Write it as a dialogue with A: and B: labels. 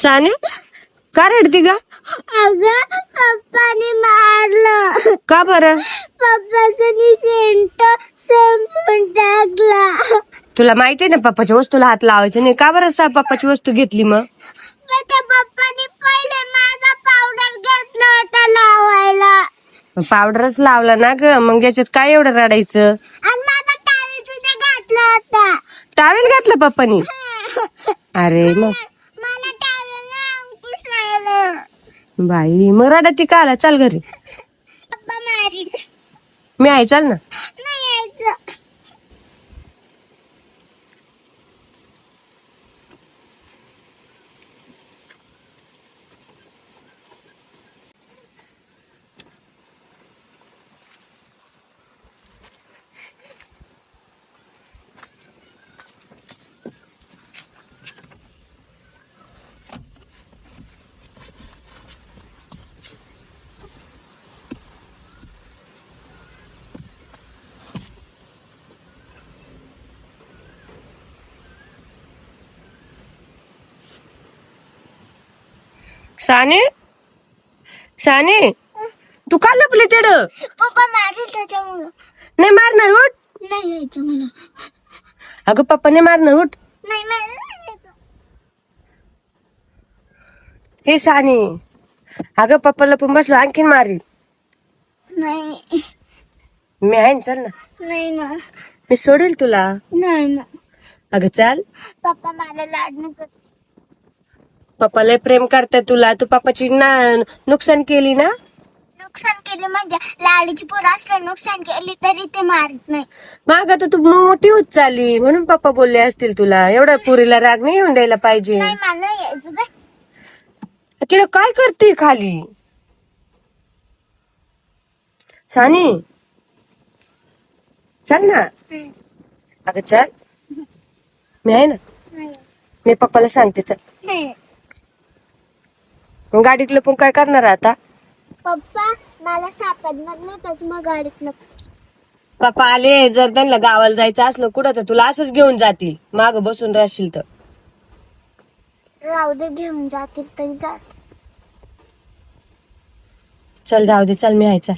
A: साने का रडती ग?
B: अगं पप्पाने मारलं.
A: का बरं?
B: पप्पाचं सेंट संपून टाकला.
A: तुला माहितीये ना पप्पाच्या वस्तूला हात लावायचं नाही. का बरं पप्पाची वस्तू घेतली मग?
B: मग त्या पप्पाने पहिले माझा पावडर घेतला होता लावायला.
A: पावडरच लावला ना ग, मग याच्यात काय एवढं रडायचं?
B: आणि माझा टावेल सुद्धा घातला होता.
A: टावेल घातलं पप्पानी? अरे मग
B: मला टावेल ना अंकुश लावलं.
A: बाई मग रडती का आला? चल घरी,
B: पप्पा मारीन.
A: मी आहे, चल ना.
B: नाही यायचं.
A: साने, साने, तू का लपली तेड?
B: पप्पा मारेल त्याच्यामुळं.
A: नाही मारणार, उठ.
B: नाही यायचं मला.
A: अगं पप्पा नाही मारणार, उठ.
B: नाही मला नाही यायचं.
A: हे साने, अगं पप्पा लपून बसलो, आणखीन मारी.
B: नाही
A: मी आहे ना, चल ना.
B: नाही ना.
A: मी सोडेल तुला.
B: नाही ना.
A: अगं चल.
B: पप्पा मला लाड न कर.
A: पप्पा लय प्रेम करतात तुला. तू पप्पाची नुकसान केली ना.
B: नुकसान केले म्हणजे लाडीची पोर असलं नुकसान केली तरी ते मारत नाही.
A: मग आता तू मोठी होत चालली म्हणून पप्पा बोलले असतील तुला. एवढ्या पुरीला राग नाही येऊन द्यायला पाहिजे.
B: नाही मला नाही यायचं ते.
A: तिला काय करते खाली? सानी चल ना. अगं चल, मी आहे ना.
B: नाही.
A: मी पप्पाला सांगते, चल.
B: नाही.
A: मग गाडीत लपून काय करणार आता?
B: पप्पा मला सापडणार नाही त्याच मग गाडीत नको.
A: पप्पा आले जर त्यांना गावाला जायचं असलं कुठं तर तुला असंच घेऊन जातील. माग बसून राहशील तर.
B: राहू दे घेऊन जातील तरी जात.
A: चल जाऊ दे, चल मी आहे, चल.